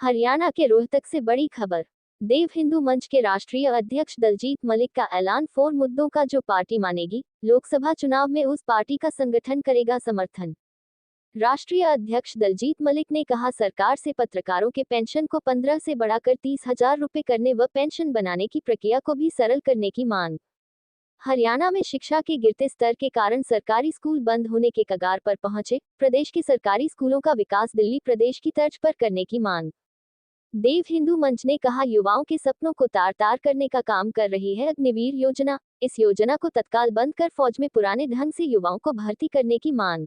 हरियाणा के रोहतक से बड़ी खबर। देव हिंदू मंच के राष्ट्रीय अध्यक्ष दलजीत मलिक का ऐलान, 4 मुद्दों का जो पार्टी मानेगी, लोकसभा चुनाव में उस पार्टी का संगठन करेगा समर्थन। राष्ट्रीय अध्यक्ष दलजीत मलिक ने कहा, सरकार से पत्रकारों के पेंशन को 15 से बढ़ाकर 30,000 रुपए करने व पेंशन बनाने की प्रक्रिया को भी सरल करने की मांग। हरियाणा में शिक्षा के गिरते स्तर के कारण सरकारी स्कूल बंद होने के कगार पर पहुंचे। प्रदेश के सरकारी स्कूलों का विकास दिल्ली प्रदेश की तर्ज पर करने की मांग। देव हिंदू मंच ने कहा, युवाओं के सपनों को तार तार करने का काम कर रही है अग्निवीर योजना। इस योजना को तत्काल बंद कर फौज में पुराने ढंग से युवाओं को भर्ती करने की मांग।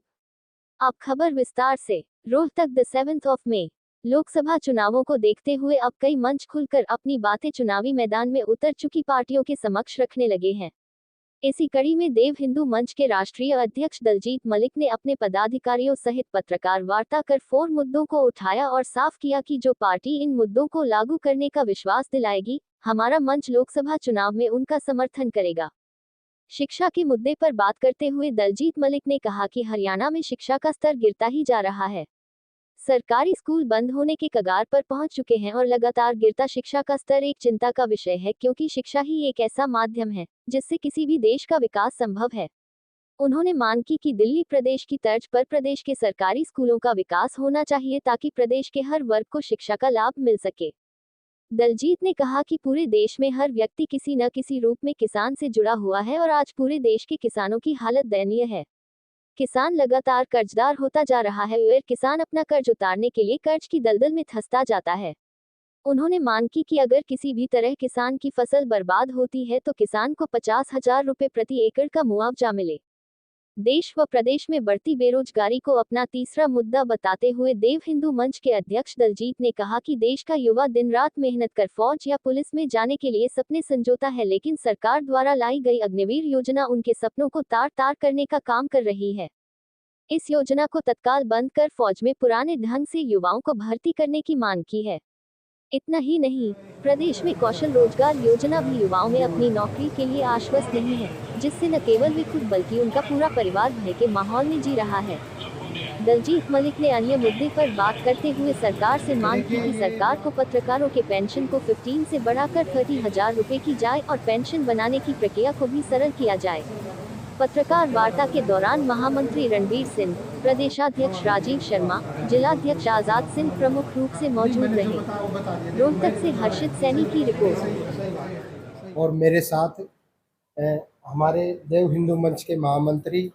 अब खबर विस्तार से। रोहतक, द 7 मई। लोकसभा चुनावों को देखते हुए अब कई मंच खुलकर अपनी बातें चुनावी मैदान में उतर चुकी पार्टियों के समक्ष रखने लगे हैं। इसी कड़ी में देव हिंदू मंच के राष्ट्रीय अध्यक्ष दलजीत मलिक ने अपने पदाधिकारियों सहित पत्रकार वार्ता कर 4 मुद्दों को उठाया और साफ किया कि जो पार्टी इन मुद्दों को लागू करने का विश्वास दिलाएगी, हमारा मंच लोकसभा चुनाव में उनका समर्थन करेगा। शिक्षा के मुद्दे पर बात करते हुए दलजीत मलिक ने कहा कि हरियाणा में शिक्षा का स्तर गिरता ही जा रहा है। सरकारी स्कूल बंद होने के कगार पर पहुंच चुके हैं और लगातार गिरता शिक्षा का स्तर एक चिंता का विषय है, क्योंकि शिक्षा ही एक ऐसा माध्यम है जिससे किसी भी देश का विकास संभव है। उन्होंने मांग की कि दिल्ली प्रदेश की तर्ज पर प्रदेश के सरकारी स्कूलों का विकास होना चाहिए ताकि प्रदेश के हर वर्ग को शिक्षा का लाभ मिल सके। दलजीत ने कहा कि पूरे देश में हर व्यक्ति किसी न किसी रूप में किसान से जुड़ा हुआ है और आज पूरे देश के किसानों की हालत दयनीय है। किसान लगातार कर्जदार होता जा रहा है और किसान अपना कर्ज उतारने के लिए कर्ज की दलदल में धंसता जाता है। उन्होंने मांग की कि अगर किसी भी तरह किसान की फसल बर्बाद होती है तो किसान को 50,000 रुपए प्रति एकड़ का मुआवजा मिले। देश व प्रदेश में बढ़ती बेरोजगारी को अपना तीसरा मुद्दा बताते हुए देव हिंदू मंच के अध्यक्ष दलजीत ने कहा कि देश का युवा दिन रात मेहनत कर फौज या पुलिस में जाने के लिए सपने संजोता है, लेकिन सरकार द्वारा लाई गई अग्निवीर योजना उनके सपनों को तार तार करने का काम कर रही है। इस योजना को तत्काल बंद कर फौज में पुराने ढंग से युवाओं को भर्ती करने की मांग की है। इतना ही नहीं, प्रदेश में कौशल रोजगार योजना भी युवाओं में अपनी नौकरी के लिए आश्वस्त नहीं है, जिससे न केवल वे खुद बल्कि उनका पूरा परिवार भय के माहौल में जी रहा है। दलजीत मलिक ने अन्य मुद्दे पर बात करते हुए सरकार से मांग की कि सरकार को पत्रकारों के पेंशन को 15 से बढ़ाकर 30,000 रुपए की जाए और पेंशन बनाने की प्रक्रिया को भी सरल किया जाए। पत्रकार वार्ता के दौरान महामंत्री रणबीर सिंह, प्रदेशाध्यक्ष राजीव शर्मा, जिलाध्यक्ष आजाद सिंह प्रमुख रूप से मौजूद रहे। रोहतक से हर्षित सैनी की रिपोर्ट। और मेरे साथ हमारे देव हिंदू मंच के महामंत्री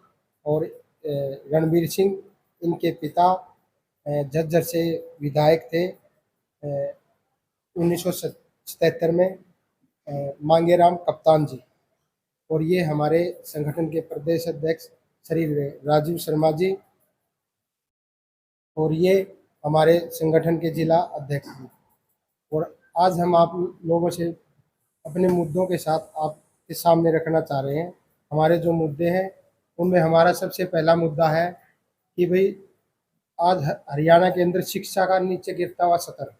और रणबीर सिंह, इनके पिता झज्जर से विधायक थे 1977 में, मांगेराम कप्तान जी। और ये हमारे संगठन के प्रदेश अध्यक्ष श्री राजीव शर्मा जी, और ये हमारे संगठन के जिला अध्यक्ष जी। और आज हम आप लोगों से अपने मुद्दों के साथ आपके सामने रखना चाह रहे हैं। हमारे जो मुद्दे हैं उनमें हमारा सबसे पहला मुद्दा है कि भाई आज हरियाणा के अंदर शिक्षा का नीचे गिरता हुआ स्तर।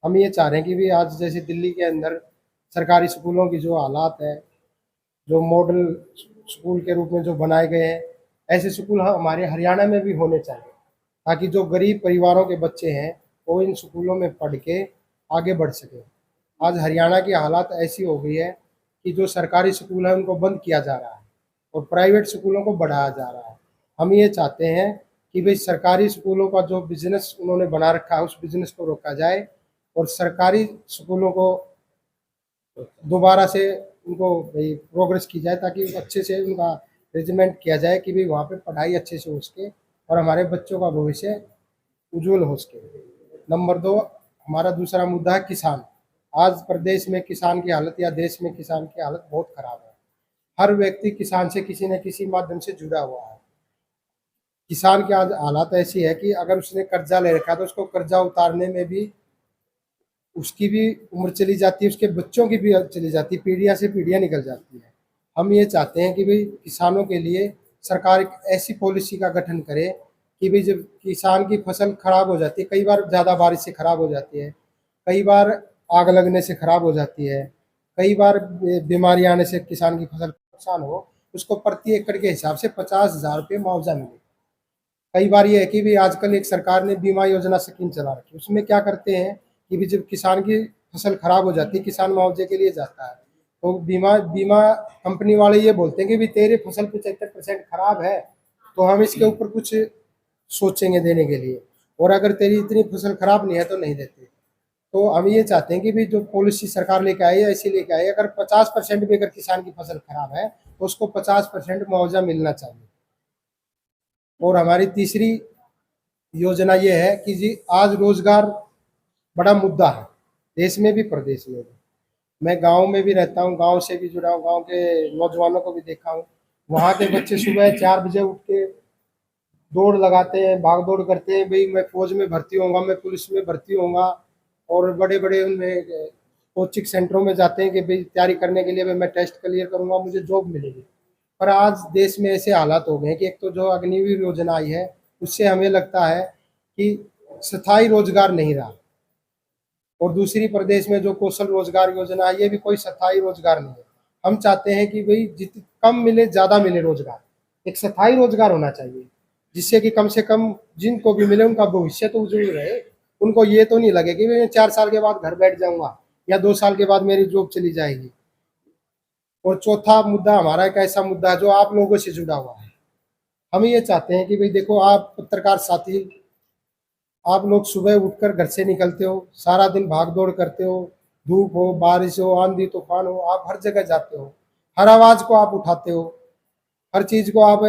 हम ये चाह रहे हैं कि भाई आज जैसे दिल्ली के अंदर सरकारी स्कूलों की जो हालात है, जो मॉडल स्कूल के रूप में जो बनाए गए हैं, ऐसे स्कूल हमारे हरियाणा में भी होने चाहिए, ताकि जो गरीब परिवारों के बच्चे हैं वो इन स्कूलों में पढ़ के आगे बढ़ सके। आज हरियाणा की हालात ऐसी हो गई है कि जो सरकारी स्कूल है उनको बंद किया जा रहा है और प्राइवेट स्कूलों को बढ़ाया जा रहा है। हम ये चाहते हैं कि भाई सरकारी स्कूलों का जो बिजनेस उन्होंने बना रखा है उस बिजनेस को रोका जाए और सरकारी स्कूलों को दोबारा से उनको भाई प्रोग्रेस की जाए, ताकि अच्छे से उनका रेजिमेंट किया जाए कि भाई वहाँ पे पढ़ाई अच्छे से हो सके और हमारे बच्चों का भविष्य उज्जवल हो सके। नंबर 2, हमारा दूसरा मुद्दा है किसान। आज प्रदेश में किसान की हालत या देश में किसान की हालत बहुत खराब है। हर व्यक्ति किसान से किसी न किसी माध्यम से जुड़ा हुआ है। किसान की आज हालत ऐसी है कि अगर उसने कर्जा ले रखा है तो उसको कर्जा उतारने में भी उसकी भी उम्र चली जाती है, उसके बच्चों की भी चली जाती है, पीढ़ियाँ से पीढ़ियाँ निकल जाती है। हम ये चाहते हैं कि भाई किसानों के लिए सरकार एक ऐसी पॉलिसी का गठन करे कि भाई जब किसान की फसल खराब हो जाती है, कई बार ज़्यादा बारिश से खराब हो जाती है, कई बार आग लगने से खराब हो जाती है, कई बार बीमारी आने से किसान की फसल नुकसान हो, उसको प्रति एकड़ के हिसाब से 50,000 रुपये मुआवजा मिले। कई बार ये है कि भी आजकल एक सरकार ने बीमा योजना स्कीम चला रखी है, उसमें क्या करते हैं कि भी जब किसान की फसल खराब हो जाती है, किसान मुआवजे के लिए जाता है, तो बीमा बीमा कंपनी वाले ये बोलते हैं कि भी तेरे फसल 75% खराब है, तो हम इसके ऊपर कुछ सोचेंगे देने के लिए, और अगर तेरी इतनी फसल खराब नहीं है तो नहीं देते। तो हम ये चाहते हैं कि भी जो पॉलिसी सरकार लेके आई है ऐसी लेके आई है, अगर 50% भी अगर किसान की फसल खराब है तो उसको 50% मुआवजा मिलना चाहिए। और हमारी तीसरी योजना ये है कि जी आज रोजगार बड़ा मुद्दा है, देश में भी प्रदेश में भी। मैं गांव में भी रहता हूँ, गांव से भी जुड़ा हूँ, गांव के नौजवानों को भी देखा हूँ। वहाँ के बच्चे सुबह 4 बजे उठ के दौड़ लगाते हैं, भाग दौड़ करते हैं, भाई मैं फौज में भर्ती होऊंगा, मैं पुलिस में भर्ती होऊंगा, और बड़े बड़े उनमें कोचिंग सेंटरों में जाते हैं कि भाई तैयारी करने के लिए भाई मैं टेस्ट क्लियर करूंगा, मुझे जॉब मिलेगी। पर आज देश में ऐसे हालात हो गए हैं कि एक तो जो अग्निवीर योजना आई है उससे हमें लगता है कि स्थायी रोजगार नहीं रहा, और दूसरी प्रदेश में जो कौशल रोजगार योजना है ये भी कोई स्थायी रोजगार नहीं है। हम चाहते हैं कि भाई जित कम मिले ज़्यादा मिले रोजगार, एक स्थायी रोजगार होना चाहिए, जिससे कि कम से कम जिनको भी मिले उनका भविष्य तो उज्जवल रहे, उनको ये तो नहीं लगे कि मैं 4 साल के बाद घर बैठ जाऊंगा या 2 साल के बाद मेरी जॉब चली जाएगी। और चौथा मुद्दा हमारा एक ऐसा मुद्दा है जो आप लोगों से जुड़ा हुआ है। हम ये चाहते हैं कि भाई देखो, आप पत्रकार साथी, आप लोग सुबह उठकर घर से निकलते हो, सारा दिन भाग दौड़ करते हो, धूप हो, बारिश हो, आंधी तूफान हो, आप हर जगह जाते हो, हर आवाज को आप उठाते हो, हर चीज को आप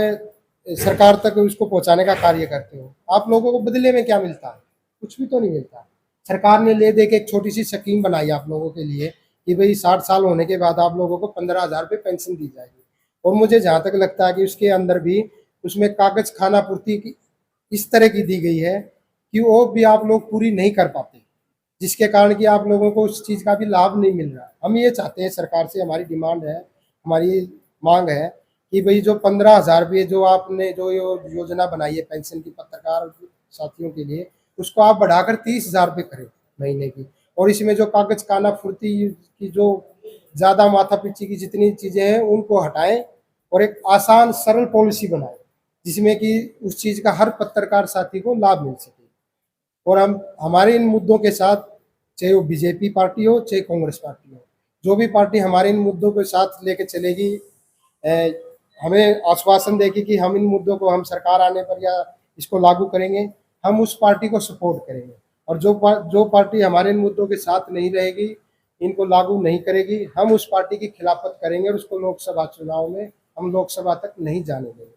सरकार तक उसको पहुंचाने का कार्य करते हो। आप लोगों को बदले में क्या मिलता है? कुछ भी तो नहीं मिलता। सरकार ने ले दे के एक छोटी सी स्कीम बनाई आप लोगों के लिए कि भाई 60 साल होने के बाद आप लोगों को 15,000 रुपये पेंशन दी जाएगी, और मुझे जहाँ तक लगता है कि उसके अंदर भी उसमें कागज खाना पूर्ति की इस तरह की दी गई है कि वो भी आप लोग पूरी नहीं कर पाते, जिसके कारण कि आप लोगों को उस चीज़ का भी लाभ नहीं मिल रहा है। हम ये चाहते हैं, सरकार से हमारी डिमांड है, हमारी मांग है कि भाई जो 15,000 रुपये जो आपने जो योजना बनाई है पेंशन की पत्रकार साथियों के लिए, उसको आप बढ़ाकर 30,000 रुपये करें महीने की, और इसमें जो कागज खाना फुर्ती की जो ज़्यादा माथा पीछी की जितनी चीज़ें हैं उनको हटाएं, और एक आसान सरल पॉलिसी बनाएं जिसमें कि उस चीज़ का हर पत्रकार साथी को लाभ मिल सके। और हम हमारे इन मुद्दों के साथ, चाहे वो बीजेपी पार्टी हो चाहे कांग्रेस पार्टी हो, जो भी पार्टी हमारे इन मुद्दों के साथ लेके चलेगी, हमें आश्वासन देगी कि हम इन मुद्दों को हम सरकार आने पर या इसको लागू करेंगे, हम उस पार्टी को सपोर्ट करेंगे। और जो पार्टी हमारे इन मुद्दों के साथ नहीं रहेगी, इनको लागू नहीं करेगी, हम उस पार्टी की खिलाफत करेंगे और उसको लोकसभा चुनाव में हम लोकसभा तक नहीं जाने देंगे।